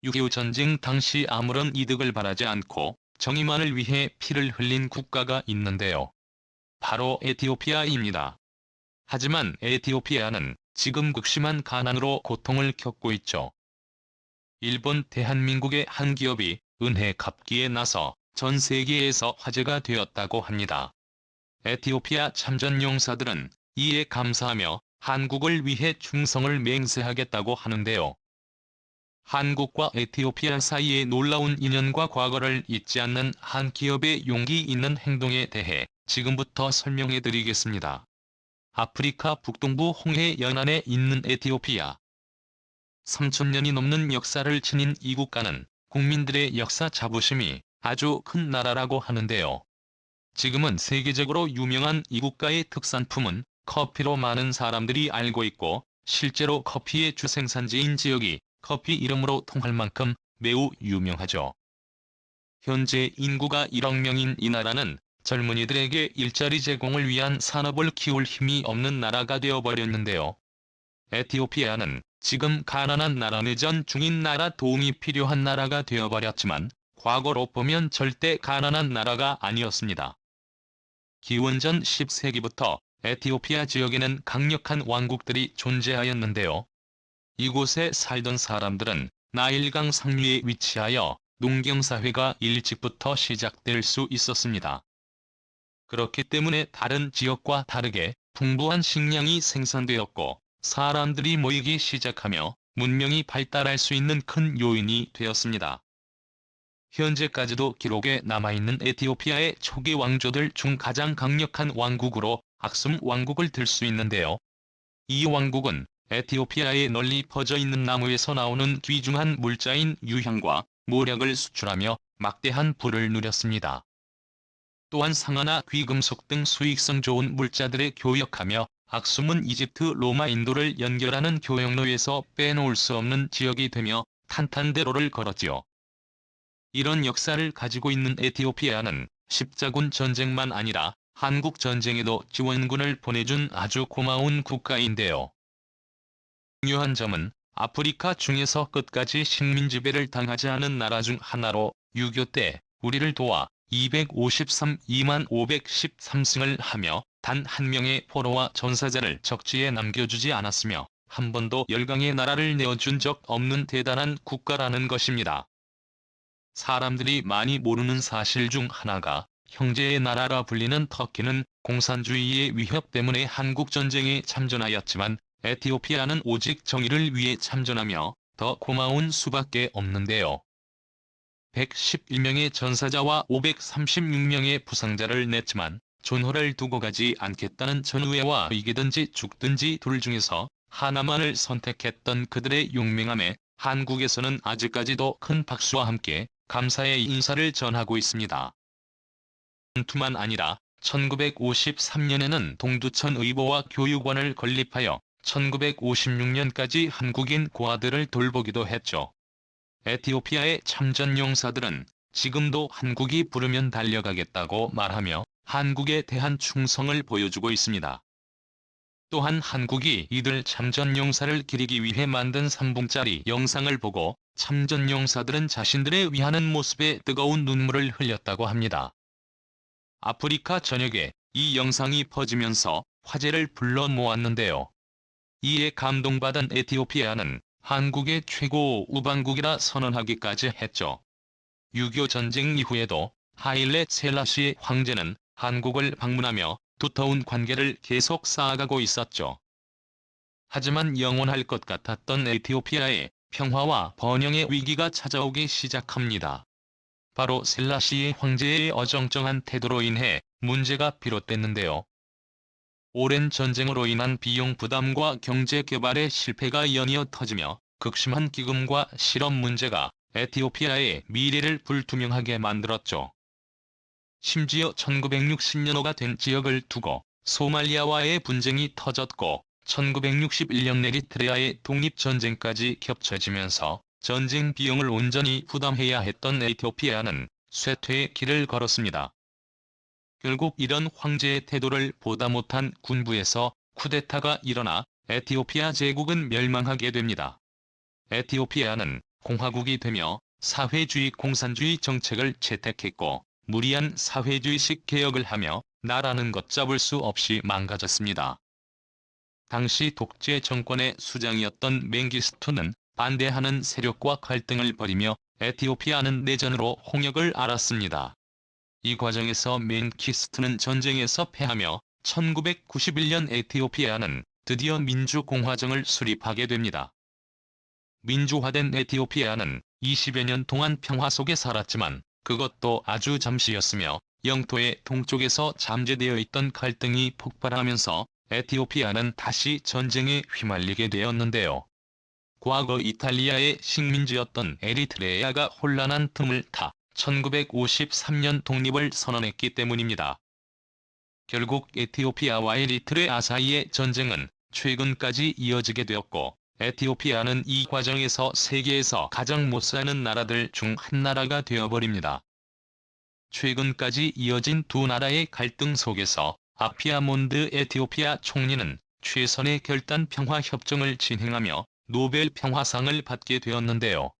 6.25 전쟁 당시 아무런 이득을 바라지 않고 정의만을 위해 피를 흘린 국가가 있는데요. 바로 에티오피아입니다. 하지만 에티오피아는 지금 극심한 가난으로 고통을 겪고 있죠. 일본 대한민국의 한 기업이 은혜 갚기에 나서 전 세계에서 화제가 되었다고 합니다. 에티오피아 참전용사들은 이에 감사하며 한국을 위해 충성을 맹세하겠다고 하는데요. 한국과 에티오피아 사이의 놀라운 인연과 과거를 잊지 않는 한 기업의 용기 있는 행동에 대해 지금부터 설명해 드리겠습니다. 아프리카 북동부 홍해 연안에 있는 에티오피아. 3,000년이 넘는 역사를 지닌 이 국가는 국민들의 역사 자부심이 아주 큰 나라라고 하는데요. 지금은 세계적으로 유명한 이 국가의 특산품은 커피로 많은 사람들이 알고 있고, 실제로 커피의 주생산지인 지역이 커피 이름으로 통할 만큼 매우 유명하죠. 현재 인구가 1억 명인 이 나라는 젊은이들에게 일자리 제공을 위한 산업을 키울 힘이 없는 나라가 되어버렸는데요. 에티오피아는 지금 가난한 나라 내전 중인 나라 도움이 필요한 나라가 되어버렸지만, 과거로 보면 절대 가난한 나라가 아니었습니다. 기원전 10세기부터 에티오피아 지역에는 강력한 왕국들이 존재하였는데요. 이곳에 살던 사람들은 나일강 상류에 위치하여 농경사회가 일찍부터 시작될 수 있었습니다. 그렇기 때문에 다른 지역과 다르게 풍부한 식량이 생산되었고, 사람들이 모이기 시작하며 문명이 발달할 수 있는 큰 요인이 되었습니다. 현재까지도 기록에 남아있는 에티오피아의 초기 왕조들 중 가장 강력한 왕국으로 악숨 왕국을 들 수 있는데요. 이 왕국은 에티오피아에 널리 퍼져 있는 나무에서 나오는 귀중한 물자인 유향과 모략을 수출하며 막대한 부를 누렸습니다. 또한 상아나 귀금속 등 수익성 좋은 물자들에 교역하며 악숨은 이집트, 로마, 인도를 연결하는 교역로에서 빼놓을 수 없는 지역이 되며 탄탄대로를 걸었지요. 이런 역사를 가지고 있는 에티오피아는 십자군 전쟁만 아니라 한국 전쟁에도 지원군을 보내준 아주 고마운 국가인데요. 중요한 점은 아프리카 중에서 끝까지 식민지배를 당하지 않은 나라 중 하나로 6.25 때 우리를 도와 253, 2513승을 하며 단 한 명의 포로와 전사자를 적지에 남겨주지 않았으며 한 번도 열강의 나라를 내어준 적 없는 대단한 국가라는 것입니다. 사람들이 많이 모르는 사실 중 하나가 형제의 나라라 불리는 터키는 공산주의의 위협 때문에 한국전쟁에 참전하였지만, 에티오피아는 오직 정의를 위해 참전하며 더 고마운 수밖에 없는데요. 111명의 전사자와 536명의 부상자를 냈지만 존호를 두고 가지 않겠다는 전우회와 이기든지 죽든지 둘 중에서 하나만을 선택했던 그들의 용맹함에 한국에서는 아직까지도 큰 박수와 함께 감사의 인사를 전하고 있습니다. 뿐만 아니라 1953년에는 동두천 의보와 교육원을 건립하여 1956년까지 한국인 고아들을 돌보기도 했죠. 에티오피아의 참전용사들은 지금도 한국이 부르면 달려가겠다고 말하며 한국에 대한 충성을 보여주고 있습니다. 또한 한국이 이들 참전용사를 기리기 위해 만든 3분짜리 영상을 보고 참전용사들은 자신들의 위하는 모습에 뜨거운 눈물을 흘렸다고 합니다. 아프리카 전역에 이 영상이 퍼지면서 화제를 불러 모았는데요. 이에 감동받은 에티오피아는 한국의 최고 우방국이라 선언하기까지 했죠. 6.25 전쟁 이후에도 하일레 셀라시의 황제는 한국을 방문하며 두터운 관계를 계속 쌓아가고 있었죠. 하지만 영원할 것 같았던 에티오피아에 평화와 번영의 위기가 찾아오기 시작합니다. 바로 셀라시의 황제의 어정쩡한 태도로 인해 문제가 비롯됐는데요. 오랜 전쟁으로 인한 비용 부담과 경제 개발의 실패가 연이어 터지며 극심한 기금과 실업 문제가 에티오피아의 미래를 불투명하게 만들었죠. 심지어 1960년호가 된 지역을 두고 소말리아와의 분쟁이 터졌고 1961년 에리트레아의 독립전쟁까지 겹쳐지면서 전쟁 비용을 온전히 부담해야 했던 에티오피아는 쇠퇴의 길을 걸었습니다. 결국 이런 황제의 태도를 보다 못한 군부에서 쿠데타가 일어나 에티오피아 제국은 멸망하게 됩니다. 에티오피아는 공화국이 되며 사회주의 공산주의 정책을 채택했고 무리한 사회주의식 개혁을 하며 나라는 걷잡을 수 없이 망가졌습니다. 당시 독재 정권의 수장이었던 맹기스투는 반대하는 세력과 갈등을 벌이며 에티오피아는 내전으로 홍역을 앓았습니다. 이 과정에서 맹기스투는 전쟁에서 패하며 1991년 에티오피아는 드디어 민주공화정을 수립하게 됩니다. 민주화된 에티오피아는 20여 년 동안 평화 속에 살았지만 그것도 아주 잠시였으며 영토의 동쪽에서 잠재되어 있던 갈등이 폭발하면서 에티오피아는 다시 전쟁에 휘말리게 되었는데요. 과거 이탈리아의 식민지였던 에리트레아가 혼란한 틈을 타 1953년 독립을 선언했기 때문입니다. 결국 에티오피아와 에리트레아 사이의 전쟁은 최근까지 이어지게 되었고 에티오피아는 이 과정에서 세계에서 가장 못 사는 나라들 중 한 나라가 되어버립니다. 최근까지 이어진 두 나라의 갈등 속에서 아피아몬드 에티오피아 총리는 최선의 결단 평화협정을 진행하며 노벨 평화상을 받게 되었는데요.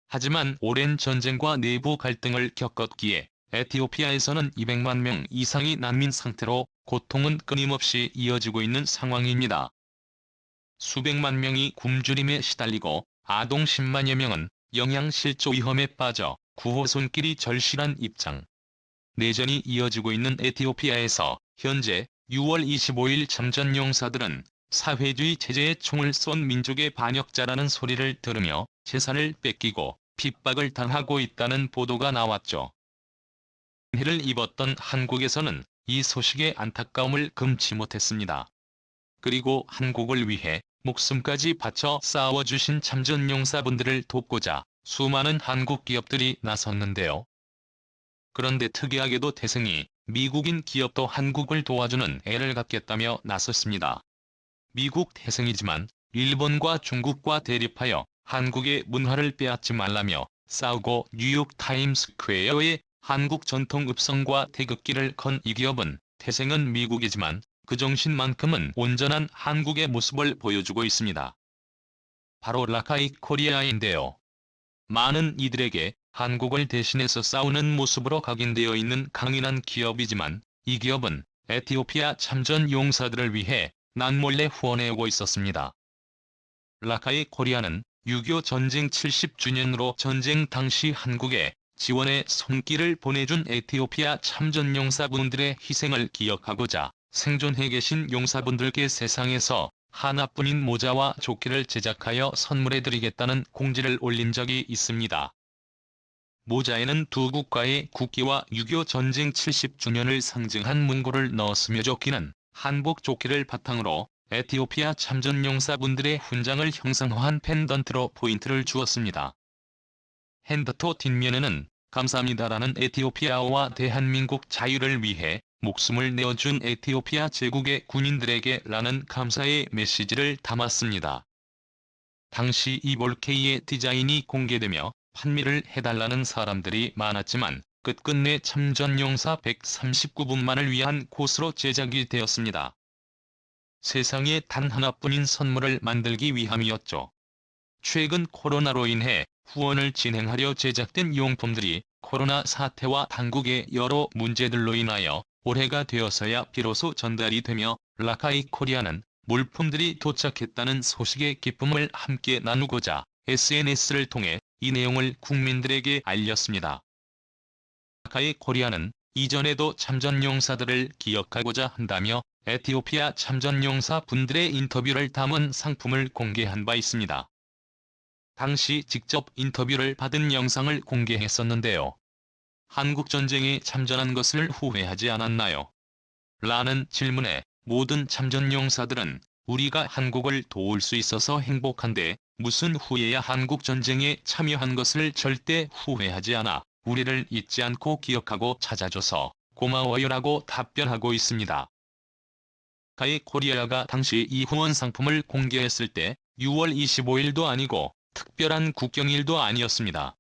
하지만 오랜 전쟁과 내부 갈등을 겪었기에 에티오피아에서는 200만 명 이상이 난민 상태로 고통은 끊임없이 이어지고 있는 상황입니다. 수백만 명이 굶주림에 시달리고 아동 10만여 명은 영양실조 위험에 빠져 구호 손길이 절실한 입장. 내전이 이어지고 있는 에티오피아에서 현재 6월 25일 참전용사들은 사회주의 체제에 총을 쏜 민족의 반역자라는 소리를 들으며 재산을 뺏기고 핍박을 당하고 있다는 보도가 나왔죠. 해를 입었던 한국에서는 이 소식에 안타까움을 금치 못했습니다. 그리고 한국을 위해 목숨까지 바쳐 싸워주신 참전용사분들을 돕고자 수많은 한국 기업들이 나섰는데요. 그런데 특이하게도 태생이 미국인 기업도 한국을 도와주는 애를 갖겠다며 나섰습니다. 미국 태생이지만 일본과 중국과 대립하여 한국의 문화를 빼앗지 말라며 싸우고 뉴욕 타임스퀘어에 한국 전통 읍성과 태극기를 건 이 기업은 태생은 미국이지만 그 정신만큼은 온전한 한국의 모습을 보여주고 있습니다. 바로 라카이 코리아인데요. 많은 이들에게 한국을 대신해서 싸우는 모습으로 각인되어 있는 강인한 기업이지만 이 기업은 에티오피아 참전 용사들을 위해 남몰래 후원해오고 있었습니다. 라카이 코리아는 6.25 전쟁 70주년으로 전쟁 당시 한국에 지원의 손길을 보내준 에티오피아 참전 용사분들의 희생을 기억하고자 생존해 계신 용사분들께 세상에서 하나뿐인 모자와 조끼를 제작하여 선물해드리겠다는 공지를 올린 적이 있습니다. 모자에는 두 국가의 국기와 6.25 전쟁 70주년을 상징한 문구를 넣었으며 조끼는 한복 조끼를 바탕으로 에티오피아 참전용사분들의 훈장을 형상화한 펜던트로 포인트를 주었습니다. 핸드토 뒷면에는 감사합니다라는 에티오피아와 대한민국 자유를 위해 목숨을 내어준 에티오피아 제국의 군인들에게 라는 감사의 메시지를 담았습니다. 당시 이 볼케이의 디자인이 공개되며 판매를 해달라는 사람들이 많았지만 끝끝내 참전용사 139분만을 위한 곳으로 제작이 되었습니다. 세상에 단 하나뿐인 선물을 만들기 위함이었죠. 최근 코로나로 인해 후원을 진행하려 제작된 용품들이 코로나 사태와 당국의 여러 문제들로 인하여 올해가 되어서야 비로소 전달이 되며 라카이 코리아는 물품들이 도착했다는 소식의 기쁨을 함께 나누고자 SNS를 통해 이 내용을 국민들에게 알렸습니다. 라카이 코리아는 이전에도 참전용사들을 기억하고자 한다며 에티오피아 참전용사 분들의 인터뷰를 담은 상품을 공개한 바 있습니다. 당시 직접 인터뷰를 받은 영상을 공개했었는데요. 한국전쟁에 참전한 것을 후회하지 않았나요? 라는 질문에 모든 참전용사들은 우리가 한국을 도울 수 있어서 행복한데 무슨 후회야, 한국전쟁에 참여한 것을 절대 후회하지 않아 우리를 잊지 않고 기억하고 찾아줘서 고마워요라고 답변하고 있습니다. 라카이 코리아가 당시 이 후원 상품을 공개했을 때 6월 25일도 아니고 특별한 국경일도 아니었습니다.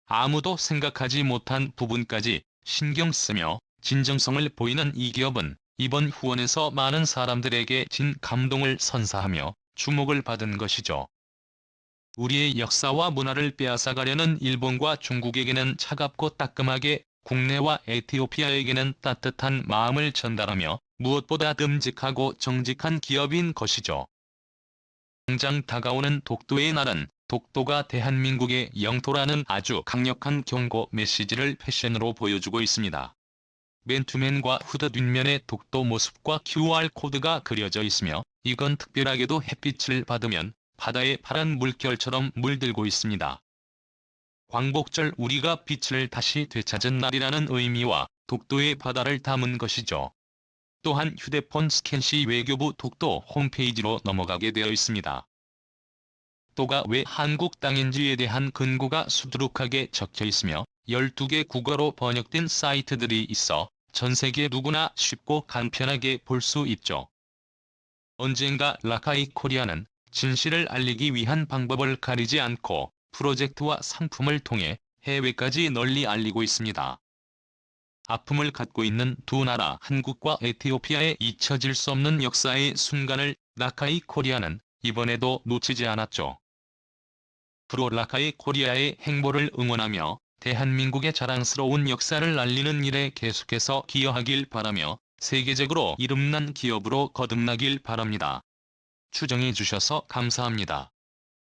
아무도 생각하지 못한 부분까지 신경 쓰며 진정성을 보이는 이 기업은 이번 후원에서 많은 사람들에게 진 감동을 선사하며 주목을 받은 것이죠. 우리의 역사와 문화를 빼앗아가려는 일본과 중국에게는 차갑고 따끔하게, 국내와 에티오피아에게는 따뜻한 마음을 전달하며 무엇보다 듬직하고 정직한 기업인 것이죠. 당장 다가오는 독도의 날은 독도가 대한민국의 영토라는 아주 강력한 경고 메시지를 패션으로 보여주고 있습니다. 맨투맨과 후드 뒷면에 독도 모습과 QR코드가 그려져 있으며, 이건 특별하게도 햇빛을 받으면 바다의 파란 물결처럼 물들고 있습니다. 광복절 우리가 빛을 다시 되찾은 날이라는 의미와 독도의 바다를 담은 것이죠. 또한 휴대폰 스캔 시 외교부 독도 홈페이지로 넘어가게 되어 있습니다. 독도가 왜 한국 땅인지에 대한 근거가 수두룩하게 적혀 있으며 12개 국어로 번역된 사이트들이 있어 전 세계 누구나 쉽고 간편하게 볼 수 있죠. 언젠가 라카이 코리아는 진실을 알리기 위한 방법을 가리지 않고 프로젝트와 상품을 통해 해외까지 널리 알리고 있습니다. 아픔을 갖고 있는 두 나라 한국과 에티오피아의 잊혀질 수 없는 역사의 순간을 라카이 코리아는 이번에도 놓치지 않았죠. 프로 라카이 코리아의 행보를 응원하며 대한민국의 자랑스러운 역사를 알리는 일에 계속해서 기여하길 바라며 세계적으로 이름난 기업으로 거듭나길 바랍니다. 추정해 주셔서 감사합니다.